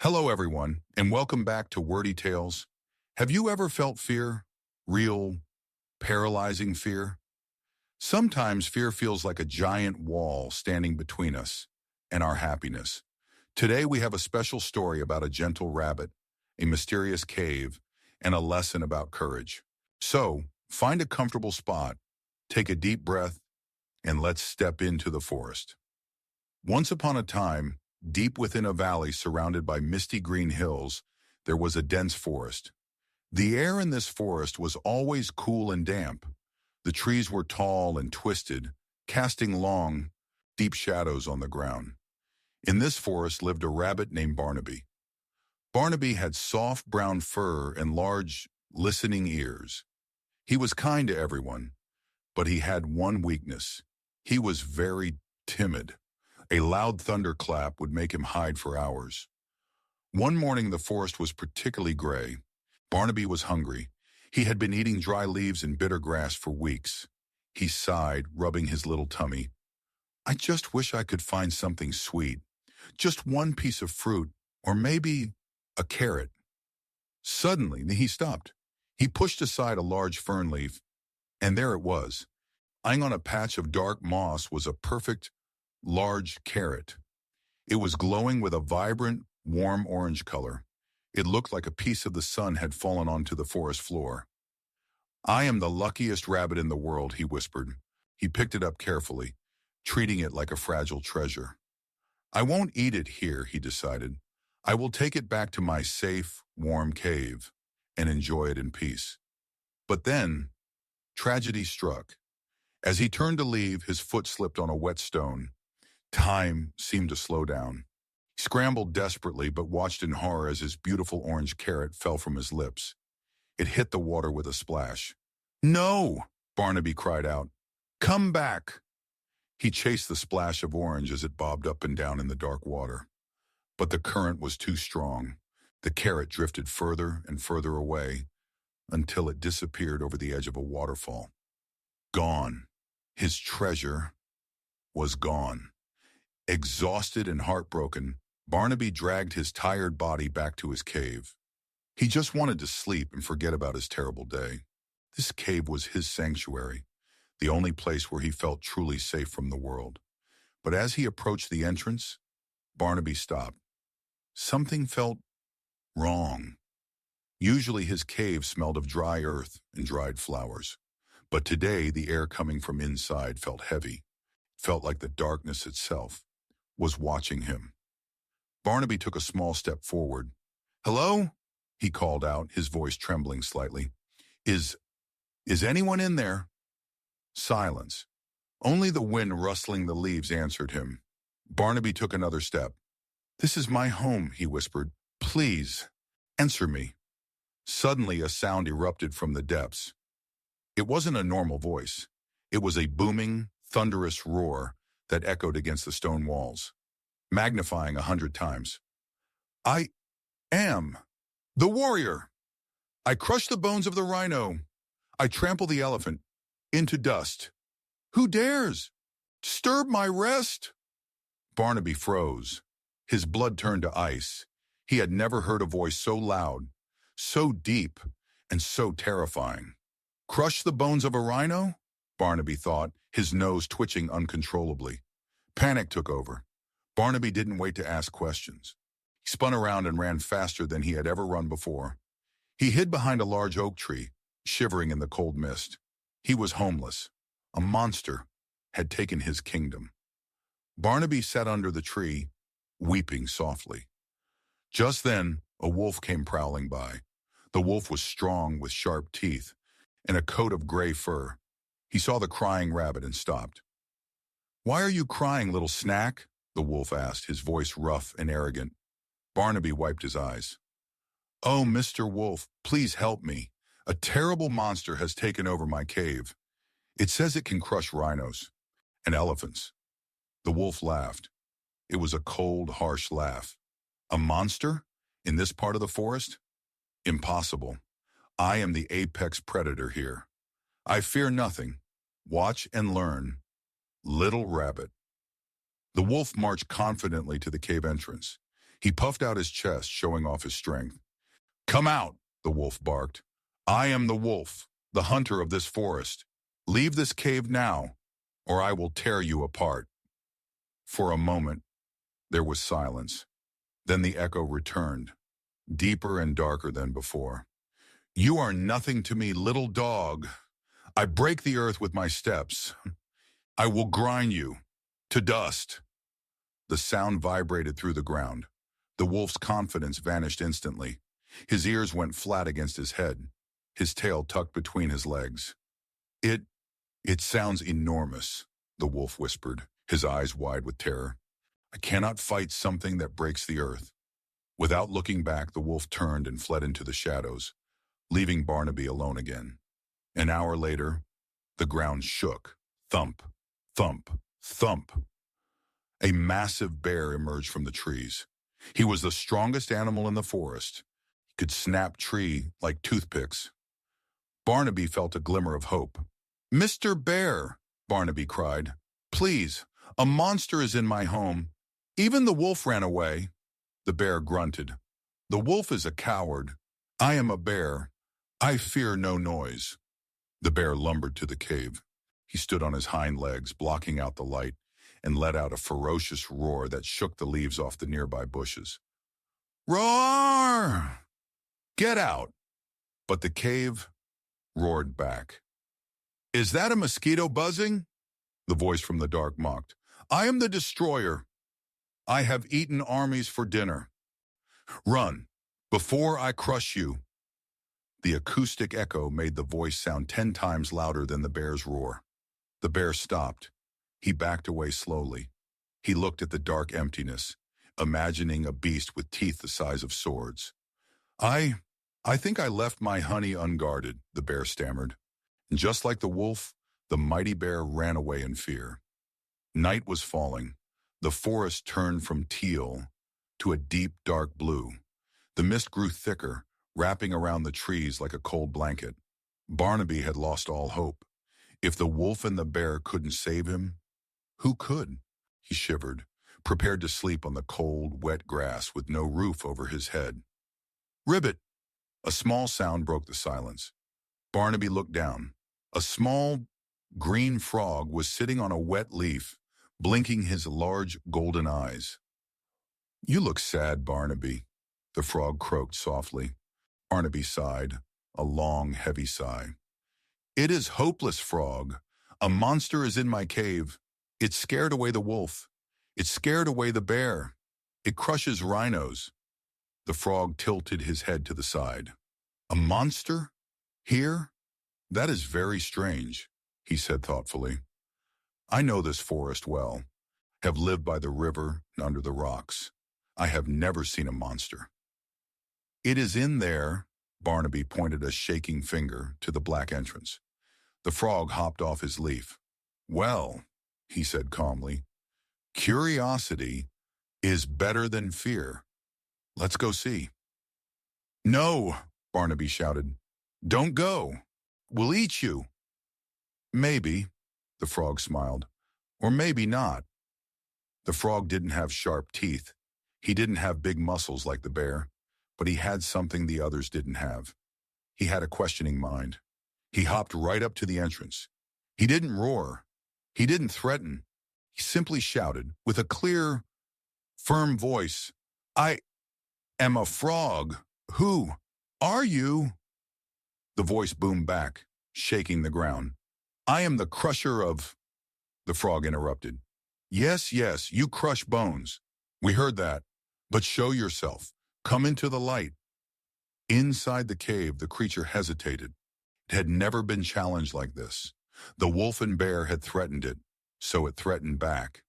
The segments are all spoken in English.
Hello, everyone, and welcome back to Wordy Tales. Have you ever felt fear? Real, paralyzing fear? Sometimes fear feels like a giant wall standing between us and our happiness. Today, we have a special story about a gentle rabbit, a mysterious cave, and a lesson about courage. So, find a comfortable spot, take a deep breath, and let's step into the forest. Once upon a time, deep within a valley surrounded by misty green hills, there was a dense forest. The air in this forest was always cool and damp. The trees were tall and twisted, casting long, deep shadows on the ground. In this forest lived a rabbit named Barnaby. Barnaby had soft brown fur and large, listening ears. He was kind to everyone, but he had one weakness. He was very timid. A loud thunderclap would make him hide for hours. One morning the forest was particularly gray. Barnaby was hungry. He had been eating dry leaves and bitter grass for weeks. He sighed, rubbing his little tummy. I just wish I could find something sweet. Just one piece of fruit, or maybe a carrot. Suddenly he stopped. He pushed aside a large fern leaf, and there it was. Lying on a patch of dark moss was a perfect, large carrot. It was glowing with a vibrant, warm orange color. It looked like a piece of the sun had fallen onto the forest floor. I am the luckiest rabbit in the world, he whispered. He picked it up carefully, treating it like a fragile treasure. I won't eat it here, he decided. I will take it back to my safe, warm cave and enjoy it in peace. But then, tragedy struck. As he turned to leave, his foot slipped on a wet stone. Time seemed to slow down. He scrambled desperately but watched in horror as his beautiful orange carrot fell from his lips. It hit the water with a splash. No! Barnaby cried out. Come back! He chased the splash of orange as it bobbed up and down in the dark water. But the current was too strong. The carrot drifted further and further away until it disappeared over the edge of a waterfall. Gone. His treasure was gone. Exhausted and heartbroken, Barnaby dragged his tired body back to his cave. He just wanted to sleep and forget about his terrible day. This cave was his sanctuary, the only place where he felt truly safe from the world. But as he approached the entrance, Barnaby stopped. Something felt wrong. Usually his cave smelled of dry earth and dried flowers. But today the air coming from inside felt heavy. It felt like the darkness itself was watching him. Barnaby took a small step forward. Hello? He called out, his voice trembling slightly. Is anyone in there? Silence. Only the wind rustling the leaves answered him. Barnaby took another step. This is my home, he whispered. Please, answer me. Suddenly a sound erupted from the depths. It wasn't a normal voice. It was a booming, thunderous roar that echoed against the stone walls, magnifying 100 times. I am the warrior. I crush the bones of the rhino. I trample the elephant into dust. Who dares disturb my rest? Barnaby froze. His blood turned to ice. He had never heard a voice so loud, so deep, and so terrifying. Crush the bones of a rhino? Barnaby thought, his nose twitching uncontrollably. Panic took over. Barnaby didn't wait to ask questions. He spun around and ran faster than he had ever run before. He hid behind a large oak tree, shivering in the cold mist. He was homeless. A monster had taken his kingdom. Barnaby sat under the tree, weeping softly. Just then, a wolf came prowling by. The wolf was strong with sharp teeth and a coat of gray fur. He saw the crying rabbit and stopped. Why are you crying, little snack? The wolf asked, his voice rough and arrogant. Barnaby wiped his eyes. Oh, Mr. Wolf, please help me. A terrible monster has taken over my cave. It says it can crush rhinos and elephants. The wolf laughed. It was a cold, harsh laugh. A monster? In this part of the forest? Impossible. I am the apex predator here. I fear nothing. Watch and learn. Little rabbit. The wolf marched confidently to the cave entrance. He puffed out his chest, showing off his strength. "Come out," the wolf barked. "I am the wolf, the hunter of this forest. Leave this cave now, or I will tear you apart." For a moment, there was silence. Then the echo returned, deeper and darker than before. "You are nothing to me, little dog. I break the earth with my steps. I will grind you to dust." The sound vibrated through the ground. The wolf's confidence vanished instantly. His ears went flat against his head, his tail tucked between his legs. It sounds enormous," the wolf whispered, his eyes wide with terror. "I cannot fight something that breaks the earth." Without looking back, the wolf turned and fled into the shadows, leaving Barnaby alone again. An hour later, the ground shook. Thump, thump, thump. A massive bear emerged from the trees. He was the strongest animal in the forest. He could snap tree like toothpicks. Barnaby felt a glimmer of hope. "Mr. Bear," Barnaby cried, "please, a monster is in my home. Even the wolf ran away." The bear grunted. "The wolf is a coward. I am a bear. I fear no noise." The bear lumbered to the cave. He stood on his hind legs, blocking out the light, and let out a ferocious roar that shook the leaves off the nearby bushes. "Roar! Get out!" But the cave roared back. "Is that a mosquito buzzing?" the voice from the dark mocked. "I am the destroyer. I have eaten armies for dinner. Run, before I crush you." The acoustic echo made the voice sound 10 times louder than the bear's roar. The bear stopped. He backed away slowly. He looked at the dark emptiness, imagining a beast with teeth the size of swords. I think I left my honey unguarded," the bear stammered. And just like the wolf, the mighty bear ran away in fear. Night was falling. The forest turned from teal to a deep, dark blue. The mist grew thicker, wrapping around the trees like a cold blanket. Barnaby had lost all hope. If the wolf and the bear couldn't save him, who could? He shivered, prepared to sleep on the cold, wet grass with no roof over his head. "Ribbit!" A small sound broke the silence. Barnaby looked down. A small, green frog was sitting on a wet leaf, blinking his large golden eyes. "You look sad, Barnaby," the frog croaked softly. Barnaby sighed, a long, heavy sigh. "It is hopeless, frog. A monster is in my cave. It scared away the wolf. It scared away the bear. It crushes rhinos." The frog tilted his head to the side. "A monster? Here? That is very strange," he said thoughtfully. "I know this forest well, have lived by the river and under the rocks. I have never seen a monster." "It is in there," Barnaby pointed a shaking finger to the black entrance. The frog hopped off his leaf. "Well," he said calmly, "curiosity is better than fear. Let's go see." "No," Barnaby shouted. "Don't go. We'll eat you." "Maybe," the frog smiled, "or maybe not." The frog didn't have sharp teeth. He didn't have big muscles like the bear, but he had something the others didn't have. He had a questioning mind. He hopped right up to the entrance. He didn't roar. He didn't threaten. He simply shouted with a clear, firm voice, "I am a frog. Who are you?" The voice boomed back, shaking the ground. "I am the crusher of—" The frog interrupted. Yes, you crush bones. We heard that. But show yourself. Come into the light." Inside the cave, the creature hesitated. It had never been challenged like this. The wolf and bear had threatened it, so it threatened back.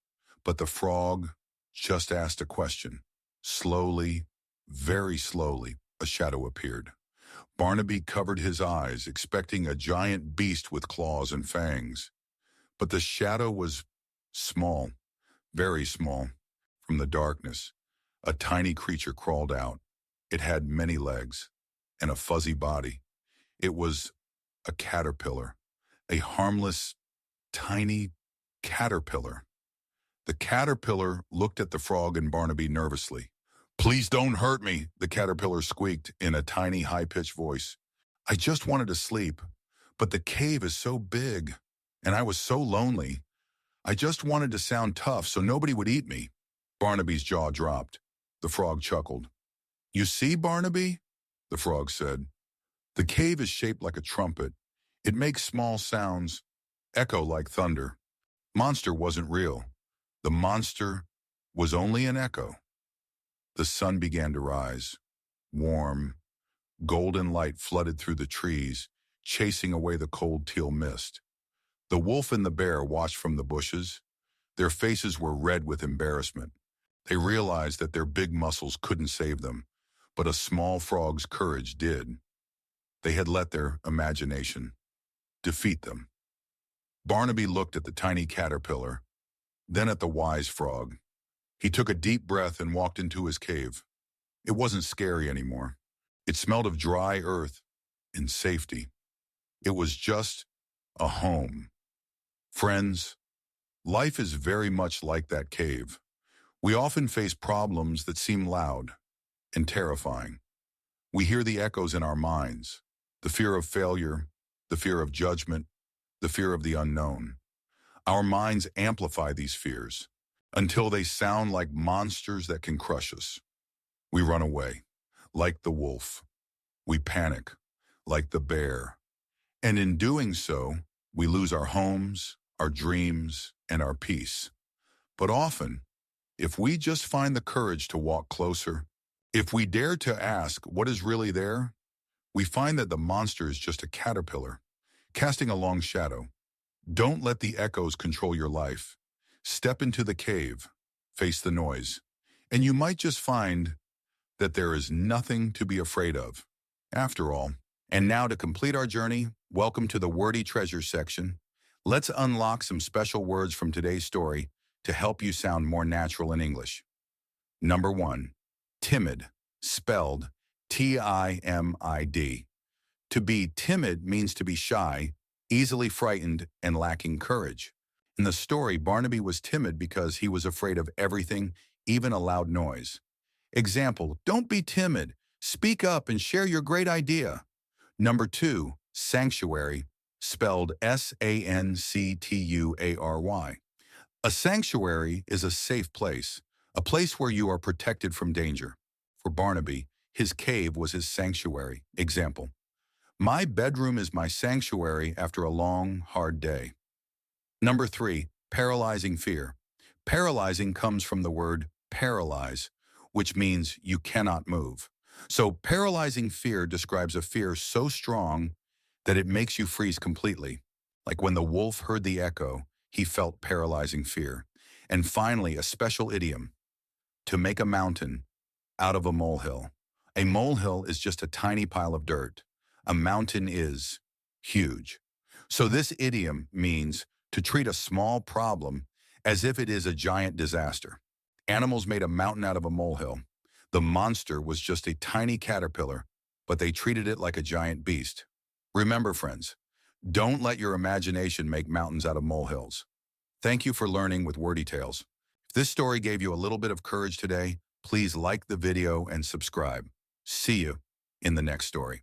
But the frog just asked a question. Slowly, very slowly, a shadow appeared. Barnaby covered his eyes, expecting a giant beast with claws and fangs. But the shadow was small, very small. From the darkness, a tiny creature crawled out. It had many legs and a fuzzy body. It was a caterpillar, a harmless, tiny caterpillar. The caterpillar looked at the frog and Barnaby nervously. Please don't hurt me, the caterpillar squeaked in a tiny, high-pitched voice. I just wanted to sleep, but the cave is so big, and I was so lonely. I just wanted to sound tough so nobody would eat me. Barnaby's jaw dropped. The frog chuckled. You see, Barnaby? The frog said. The cave is shaped like a trumpet. It makes small sounds, echo like thunder. Monster wasn't real. The monster was only an echo. The sun began to rise. Warm, golden light flooded through the trees, chasing away the cold teal mist. The wolf and the bear watched from the bushes. Their faces were red with embarrassment. They realized that their big muscles couldn't save them, but a small frog's courage did. They had let their imagination defeat them. Barnaby looked at the tiny caterpillar, then at the wise frog. He took a deep breath and walked into his cave. It wasn't scary anymore. It smelled of dry earth and safety. It was just a home. Friends, life is very much like that cave. We often face problems that seem loud and terrifying. We hear the echoes in our minds, the fear of failure, the fear of judgment, the fear of the unknown. Our minds amplify these fears until they sound like monsters that can crush us. We run away, like the wolf. We panic, like the bear. And in doing so, we lose our homes, our dreams, and our peace. But often, if we just find the courage to walk closer, if we dare to ask what is really there, we find that the monster is just a caterpillar, casting a long shadow. Don't let the echoes control your life. Step into the cave, face the noise, and you might just find that there is nothing to be afraid of, after all. And now to complete our journey, welcome to the Wordy Treasures section. Let's unlock some special words from today's story to help you sound more natural in English. Number 1, timid, spelled T-I-M-I-D. To be timid means to be shy, easily frightened, and lacking courage. In the story, Barnaby was timid because he was afraid of everything, even a loud noise. Example, don't be timid. Speak up and share your great idea. Number 2, sanctuary, spelled S-A-N-C-T-U-A-R-Y. A sanctuary is a safe place, a place where you are protected from danger. For Barnaby, his cave was his sanctuary. Example, my bedroom is my sanctuary after a long, hard day. Number 3, paralyzing fear. Paralyzing comes from the word paralyze, which means you cannot move. So paralyzing fear describes a fear so strong that it makes you freeze completely. Like when the wolf heard the echo, he felt paralyzing fear. And finally, a special idiom, to make a mountain out of a molehill. A molehill is just a tiny pile of dirt. A mountain is huge. So this idiom means to treat a small problem as if it is a giant disaster. Animals made a mountain out of a molehill. The monster was just a tiny caterpillar, but they treated it like a giant beast. Remember, friends, don't let your imagination make mountains out of molehills. Thank you for learning with Wordy Tales. If this story gave you a little bit of courage today, please like the video and subscribe. See you in the next story.